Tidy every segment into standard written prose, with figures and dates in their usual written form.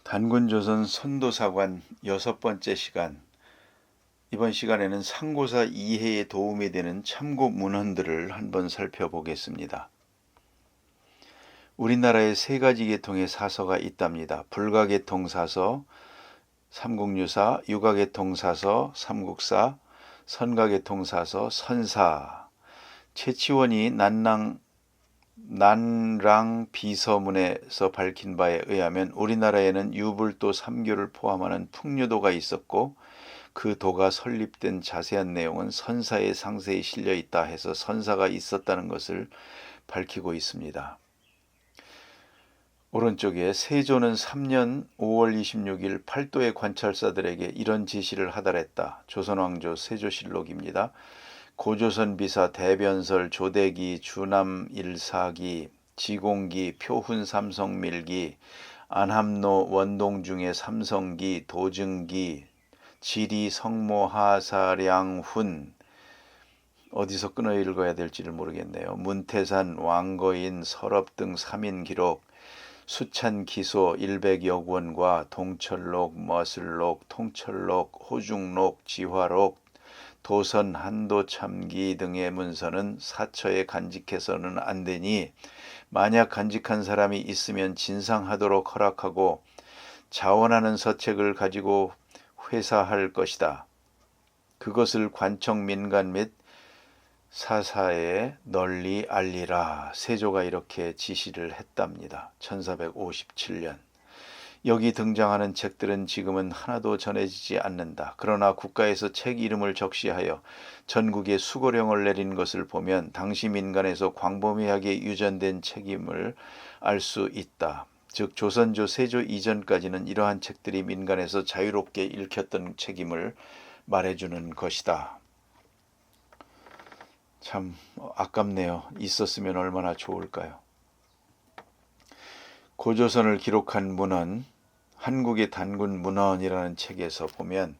단군조선 선도사관 6번째 시간. 이번 시간에는 상고사 이해에 도움이 되는 참고 문헌들을 한번 살펴보겠습니다. 우리나라에 세 가지 계통의 사서가 있답니다. 불가계통사서, 삼국유사, 유가계통사서, 삼국사, 선가계통사서, 선사. 최치원이 난랑 비서문에서 밝힌 바에 의하면 우리나라에는 유불도 3교를 포함하는 풍류도가 있었고 그 도가 설립된 자세한 내용은 선사에 상세히 실려 있다 해서 선사가 있었다는 것을 밝히고 있습니다. 오른쪽에 세조는 3년 5월 26일 팔도의 관찰사들에게 이런 지시를 하달했다. 조선왕조 세조실록입니다. 고조선비사 대변설 조대기 주남 일사기 지공기 표훈 삼성밀기 안함로 원동중의 삼성기 도증기 지리 성모 하사량훈. 어디서 끊어 읽어야 될지를 모르겠네요. 문태산 왕거인 서럽 등 3인 기록 수찬 기소 100여 권과 동철록 머슬록 통철록 호중록 지화록 도선 한도 참기 등의 문서는 사처에 간직해서는 안 되니 만약 간직한 사람이 있으면 진상하도록 허락하고 자원하는 서책을 가지고 회사할 것이다. 그것을 관청 민간 및 사사에 널리 알리라. 세조가 이렇게 지시를 했답니다. 1457년. 여기 등장하는 책들은 지금은 하나도 전해지지 않는다. 그러나 국가에서 책 이름을 적시하여 전국에 수고령을 내린 것을 보면 당시 민간에서 광범위하게 유전된 책임을 알 수 있다. 즉 조선조 세조 이전까지는 이러한 책들이 민간에서 자유롭게 읽혔던 책임을 말해주는 것이다. 참 아깝네요. 있었으면 얼마나 좋을까요? 고조선을 기록한 문헌, 한국의 단군 문헌이라는 책에서 보면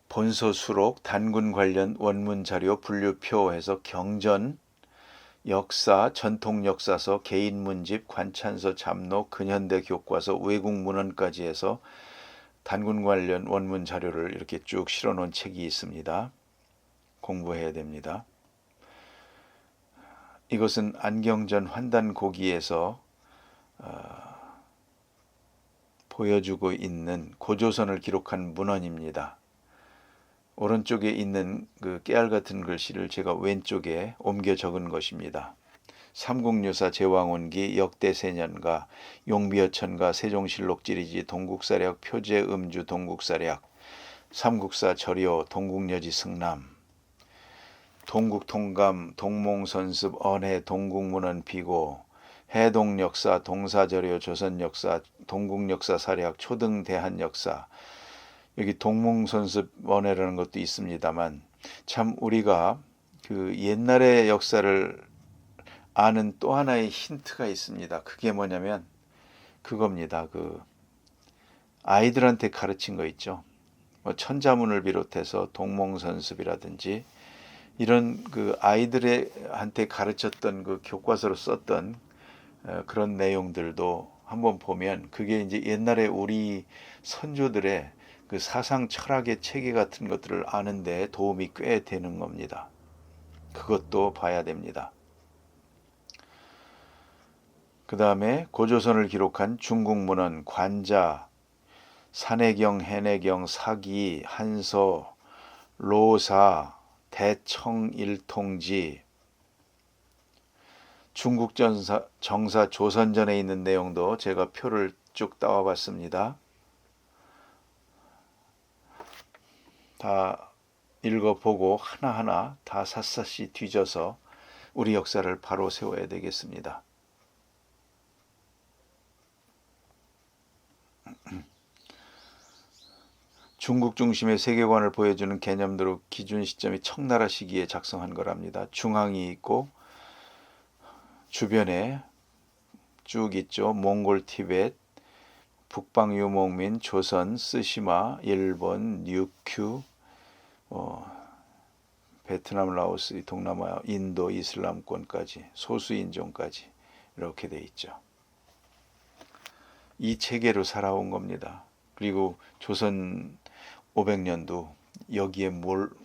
본서 수록 단군 관련 원문 자료 분류표 해서 경전, 역사, 전통 역사서, 개인 문집, 관찬서, 잡록, 근현대 교과서, 외국 문헌까지 해서 단군 관련 원문 자료를 이렇게 쭉 실어 놓은 책이 있습니다. 공부해야 됩니다. 이것은 안경전 환단고기에서 보여주고 있는 고조선을 기록한 문헌입니다. 오른쪽에 있는 그 깨알 같은 글씨를 제가 왼쪽에 옮겨 적은 것입니다. 삼국유사 제왕원기 역대세년가 용비어천가 세종실록 지리지 동국사략 표제음주 동국사략 삼국사 절요 동국여지 승남 동국통감 동몽선습 언해 동국문헌 비고 해동역사 동사절요 조선역사 동국역사 사략 초등 대한역사. 여기 동몽선습 언해라는 것도 있습니다만 참 우리가 그 옛날의 역사를 아는 또 하나의 힌트가 있습니다. 그게 뭐냐면 그겁니다. 그 아이들한테 가르친 거 있죠. 뭐 천자문을 비롯해서 동몽선습이라든지 이런 그 아이들한테 가르쳤던 그 교과서로 썼던 그런 내용들도 한번 보면 그게 이제 옛날에 우리 선조들의 그 사상 철학의 체계 같은 것들을 아는데 도움이 꽤 되는 겁니다. 그것도 봐야 됩니다. 그 다음에 고조선을 기록한 중국문헌 관자, 산해경, 해내경, 사기, 한서, 로사, 대청일통지, 중국 정사 조선전에 있는 내용도 제가 표를 쭉 따와봤습니다. 다 읽어보고 하나하나 다 샅샅이 뒤져서 우리 역사를 바로 세워야 되겠습니다. 중국 중심의 세계관을 보여주는 개념대로 기준 시점이 청나라 시기에 작성한 거랍니다. 중앙이 있고 주변에 쭉 있죠. 몽골, 티벳, 북방 유목민, 조선, 스시마, 일본, 뉴큐, 베트남, 라오스, 동남아, 인도, 이슬람권까지, 소수인종까지 이렇게 돼 있죠. 이 체계로 살아온 겁니다. 그리고 조선 500년도 여기에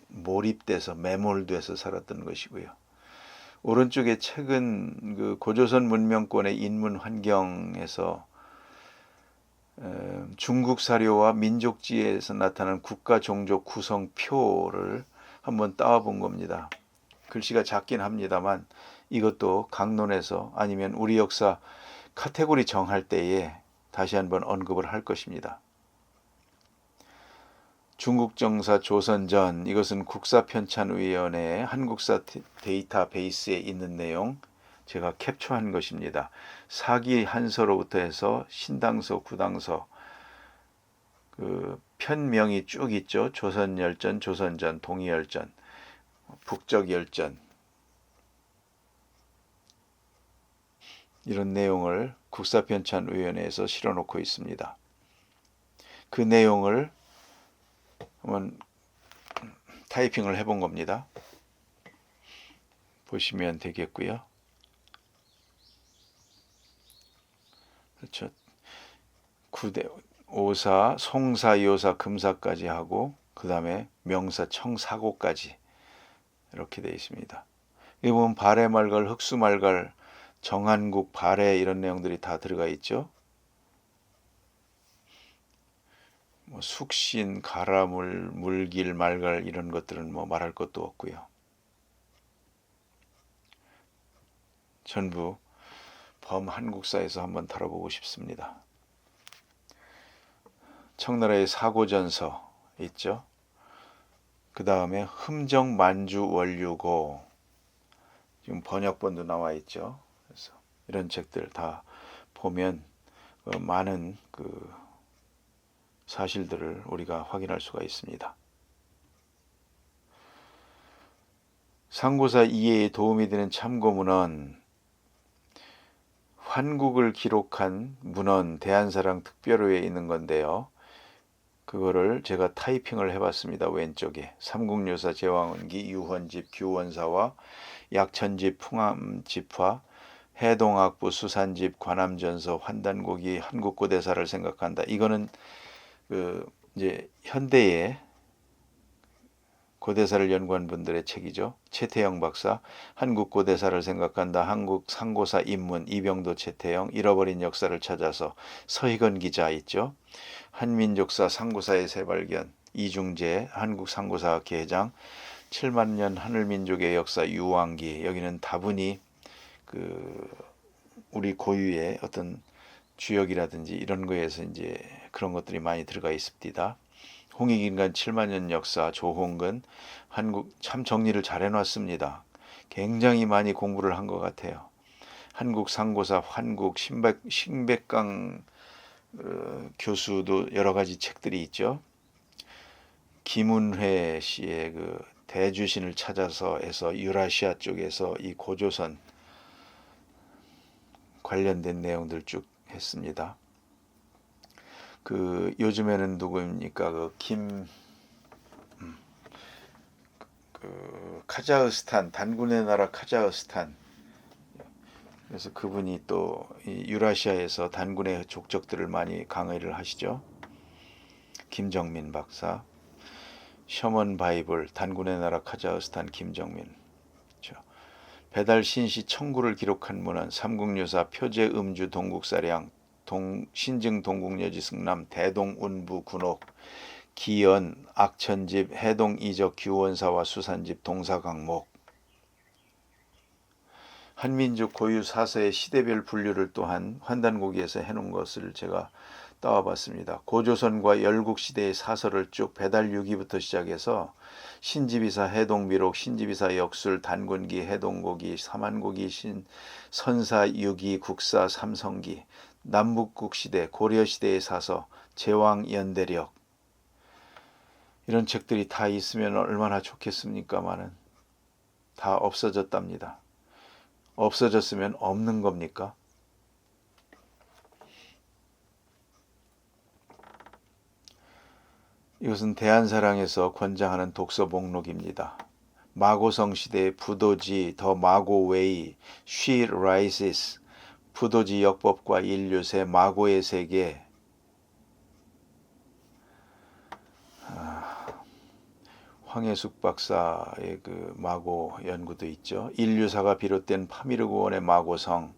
몰입돼서 매몰돼서 살았던 것이고요. 오른쪽의 책은 그 고조선 문명권의 인문 환경에서 중국 사료와 민족지에서 나타나는 국가 종족 구성표를 한번 따와본 겁니다. 글씨가 작긴 합니다만 이것도 강론에서 아니면 우리 역사 카테고리 정할 때에 다시 한번 언급을 할 것입니다. 중국정사 조선전, 이것은 국사편찬위원회의 한국사 데이터베이스에 있는 내용 제가 캡처한 것입니다. 사기 한서로부터 해서 신당서, 구당서 그 편명이 쭉 있죠. 조선열전, 조선전, 동이열전, 북적열전, 이런 내용을 국사편찬위원회에서 실어놓고 있습니다. 그 내용을 한번 타이핑을 해본 겁니다. 보시면 되겠고요. 그렇죠. 구대, 오사, 송사, 요사, 금사까지 하고 그 다음에 명사, 청사고까지 이렇게 되어 있습니다. 여기 보면 발해말갈, 흑수말갈, 정한국, 발해 이런 내용들이 다 들어가 있죠. 뭐 숙신, 가라물, 물길, 말갈 이런 것들은 뭐 말할 것도 없고요. 전부 범한국사에서 한번 다뤄보고 싶습니다. 청나라의 사고전서 있죠. 그 다음에 흠정, 만주, 원류고 지금 번역본도 나와 있죠. 그래서 이런 책들 다 보면 많은 그 사실들을 우리가 확인할 수가 있습니다. 상고사 이해에 도움이 되는 참고문헌, 환국을 기록한 문헌 대한사랑 특별호에 있는 건데요. 그거를 제가 타이핑을 해봤습니다. 왼쪽에 삼국유사, 제왕원기, 유헌집, 규원사와 약천집, 풍암집화, 해동학부, 수산집, 관함전서, 환단고기, 한국고대사를 생각한다. 이거는 이제 현대의 고대사를 연구한 분들의 책이죠. 최태영 박사, 한국고대사를 생각한다. 한국 상고사 입문, 이병도 최태영, 잃어버린 역사를 찾아서, 서희건 기자 있죠. 한민족사 상고사의 새발견, 이중재, 한국 상고사 개장, 7만 년 하늘민족의 역사 유왕기. 여기는 다분히 우리 고유의 어떤 주역이라든지 이런 거에서 이제 그런 것들이 많이 들어가 있습니다. 홍익인간 7만 년 역사, 조홍근, 한국 참 정리를 잘 해놨습니다. 굉장히 많이 공부를 한 것 같아요. 한국 상고사, 환국, 신백강 교수도 여러 가지 책들이 있죠. 김은회 씨의 그 대주신을 찾아서 해서 유라시아 쪽에서 이 고조선 관련된 내용들 쭉 했습니다. 요즘에는 누구입니까? 카자흐스탄, 단군의 나라 카자흐스탄. 그래서 그분이 또 유라시아에서 단군의 족적들을 많이 강의를 하시죠. 김정민 박사. 셔먼 바이블, 단군의 나라 카자흐스탄, 김정민. 그렇죠. 배달 신시 청구를 기록한 문헌, 삼국유사, 표제 음주 동국사량, 신증 동국여지 승남, 대동 운부 군옥, 기연, 악천집, 해동 이적, 규원사와 수산집, 동사강목. 한민족 고유 사서의 시대별 분류를 또한 환단고기에서 해놓은 것을 제가 따와봤습니다. 고조선과 열국시대의 사서를 쭉 배달유기부터 시작해서 신지비사, 해동비록, 신지비사, 역술, 단군기, 해동고기, 삼한고기, 선사유기, 국사, 삼성기, 남북국시대, 고려시대의 사서, 제왕연대력, 이런 책들이 다 있으면 얼마나 좋겠습니까마는 다 없어졌답니다. 없어졌으면 없는 겁니까? 이것은 대한사랑에서 권장하는 독서 목록입니다. 마고성 시대의 부도지, 더 마고웨이, 쉬 라이시스, 부도지 역법과 인류세, 마고의 세계, 황혜숙 박사의 그 마고 연구도 있죠. 인류사가 비롯된 파미르고원의 마고성,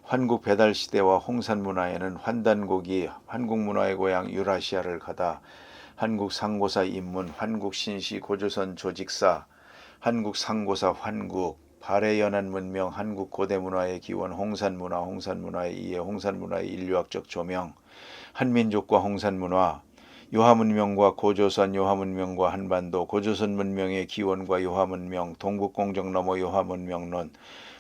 환국 배달 시대와 홍산 문화에는 환단곡이 한국 문화의 고향 유라시아를 가다, 한국 상고사 입문, 한국 신시 고조선 조직사, 한국 상고사 환국, 발해연안 문명, 한국 고대 문화의 기원, 홍산 문화, 홍산 문화의 이해, 홍산 문화의 인류학적 조명, 한민족과 홍산 문화, 요하문명과 고조선, 요하문명과 한반도, 고조선 문명의 기원과 요하문명, 동북공정 너머 요하문명론,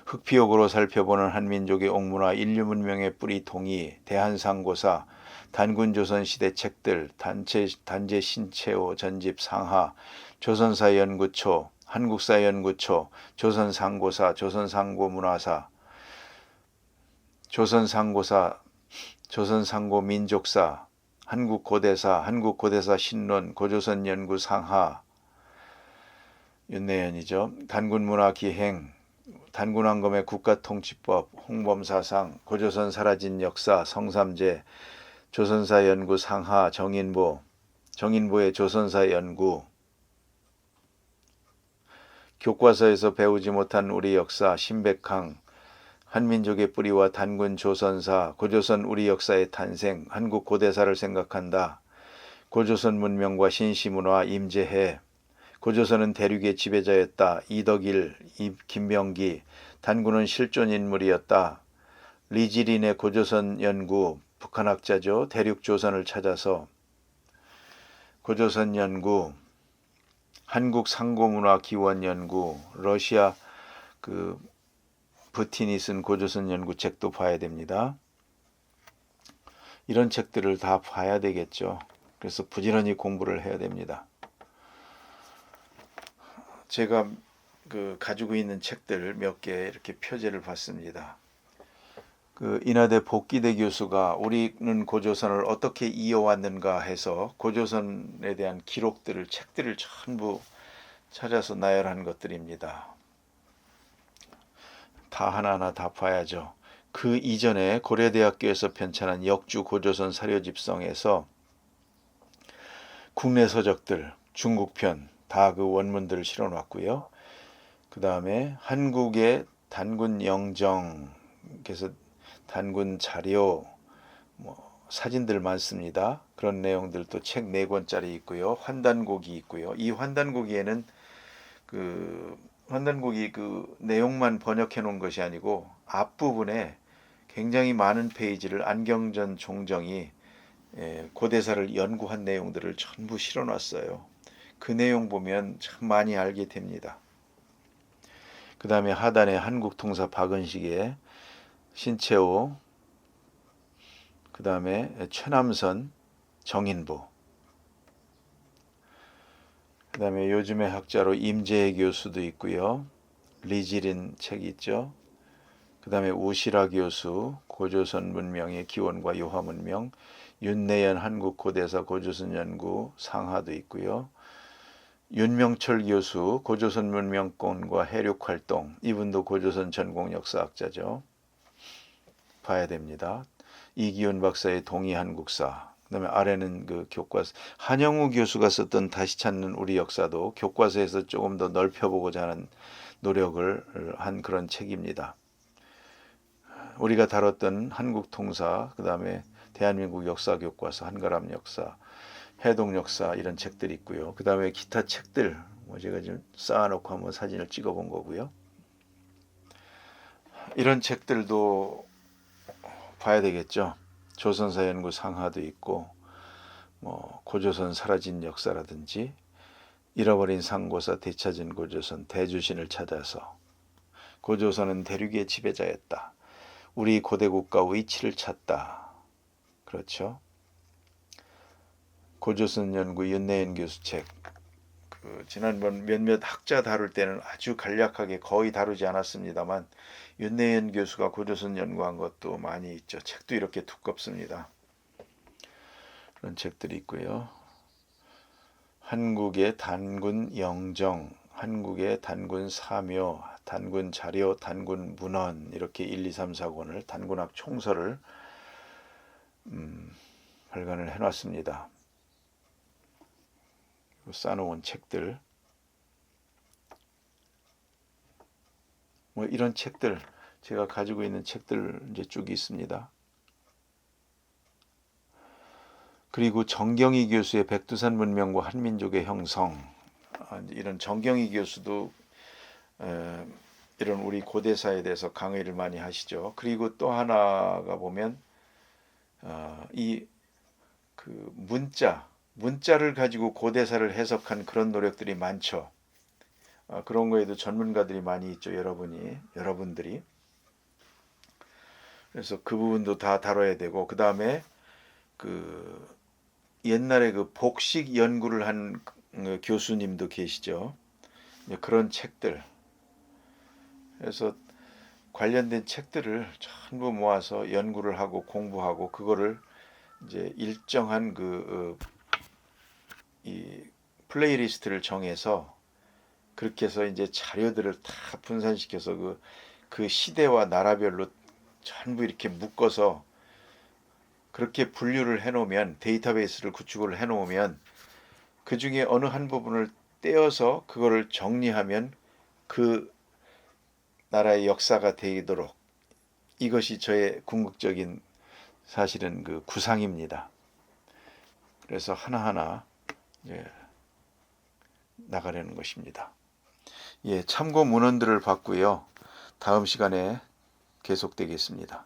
흑피옥으로 살펴보는 한민족의 옥문화, 인류문명의 뿌리 동의, 대한상고사, 단군조선시대 책들, 단제 신채호 전집 상하, 조선사연구초, 한국사연구초, 조선상고사, 조선상고문화사, 조선상고사, 조선상고민족사, 한국고대사, 한국고대사 신론, 고조선연구 상하, 윤내연이죠. 단군문화기행, 단군왕검의 국가통치법, 홍범사상, 고조선 사라진 역사, 성삼재, 조선사연구 상하, 정인보, 정인보의 조선사연구, 교과서에서 배우지 못한 우리 역사, 신백항, 한민족의 뿌리와 단군 조선사, 고조선 우리 역사의 탄생, 한국 고대사를 생각한다. 고조선 문명과 신시문화, 임재해, 고조선은 대륙의 지배자였다. 이덕일, 김병기, 단군은 실존 인물이었다. 리지린의 고조선 연구, 북한학자죠. 대륙조선을 찾아서 고조선 연구, 한국 상고문화 기원 연구, 러시아 부틴이 쓴 고조선 연구책도 봐야 됩니다. 이런 책들을 다 봐야 되겠죠. 그래서 부지런히 공부를 해야 됩니다. 제가 가지고 있는 책들 몇 개 이렇게 표제를 봤습니다. 인하대 복기대 교수가 우리는 고조선을 어떻게 이어왔는가 해서 고조선에 대한 기록들을, 책들을 전부 찾아서 나열한 것들입니다. 다 하나하나 다 봐야죠. 그 이전에 고려대학교에서 편찬한 역주 고조선 사료집성에서 국내 서적들, 중국편 다 그 원문들을 실어놨고요. 그 다음에 한국의 단군 영정, 그래서 단군 자료, 사진들 많습니다. 그런 내용들도 책 4권짜리 있고요. 환단곡이 있고요. 이 환단곡에는 환단곡이 내용만 번역해 놓은 것이 아니고 앞부분에 굉장히 많은 페이지를 안경전 종정이 고대사를 연구한 내용들을 전부 실어놨어요. 그 내용 보면 참 많이 알게 됩니다. 그 다음에 하단에 한국통사 박은식의 신채호, 그 다음에 최남선, 정인보, 그 다음에 요즘의 학자로 임재해 교수도 있고요. 리지린 책이 있죠. 그 다음에 우시라 교수, 고조선 문명의 기원과 요하문명, 윤내연 한국고대사 고조선 연구 상하도 있고요. 윤명철 교수, 고조선 문명권과 해륙활동, 이분도 고조선 전공 역사학자죠. 봐야 됩니다. 이기훈 박사의 동의한국사, 그 다음에 아래는 교과서, 한영우 교수가 썼던 다시 찾는 우리 역사도 교과서에서 조금 더 넓혀보고자 하는 노력을 한 그런 책입니다. 우리가 다뤘던 한국통사, 그 다음에 대한민국 역사교과서, 한가람 역사, 해동 역사 이런 책들이 있고요. 그 다음에 기타 책들, 제가 지금 쌓아놓고 한번 사진을 찍어본 거고요. 이런 책들도 봐야 되겠죠. 조선사 연구 상하도 있고, 고조선 사라진 역사라든지, 잃어버린 상고사 되찾은 고조선, 대주신을 찾아서, 고조선은 대륙의 지배자였다. 우리 고대 국가 위치를 찾다. 그렇죠. 고조선 연구 윤내연 교수 책, 지난번 몇몇 학자 다룰 때는 아주 간략하게 거의 다루지 않았습니다만 윤내연 교수가 고조선 연구한 것도 많이 있죠. 책도 이렇게 두껍습니다. 그런 책들이 있고요. 한국의 단군 영정, 한국의 단군 사묘, 단군 자료, 단군 문헌 이렇게 1, 2, 3, 4권을 단군학 총서를 발간을 해놨습니다. 쌓아놓은 책들, 뭐 이런 책들, 제가 가지고 있는 책들 이제 쭉 있습니다. 그리고 정경희 교수의 백두산 문명과 한민족의 형성, 이런 정경희 교수도 이런 우리 고대사에 대해서 강의를 많이 하시죠. 그리고 또 하나가 보면 이 그 문자를 가지고 고대사를 해석한 그런 노력들이 많죠. 그런 거에도 전문가들이 많이 있죠. 여러분들이. 그래서 그 부분도 다 다뤄야 되고, 그 다음에 그 옛날에 그 복식 연구를 한 교수님도 계시죠. 그런 책들. 그래서 관련된 책들을 전부 모아서 연구를 하고 공부하고 그거를 이제 일정한 이 플레이리스트를 정해서 그렇게 해서 이제 자료들을 다 분산시켜서 그 시대와 나라별로 전부 이렇게 묶어서 그렇게 분류를 해놓으면, 데이터베이스를 구축을 해놓으면 그 중에 어느 한 부분을 떼어서 그거를 정리하면 그 나라의 역사가 되도록, 이것이 저의 궁극적인 사실은 그 구상입니다. 그래서 하나하나 나가려는 것입니다. 참고 문헌들을 봤고요. 다음 시간에 계속되겠습니다.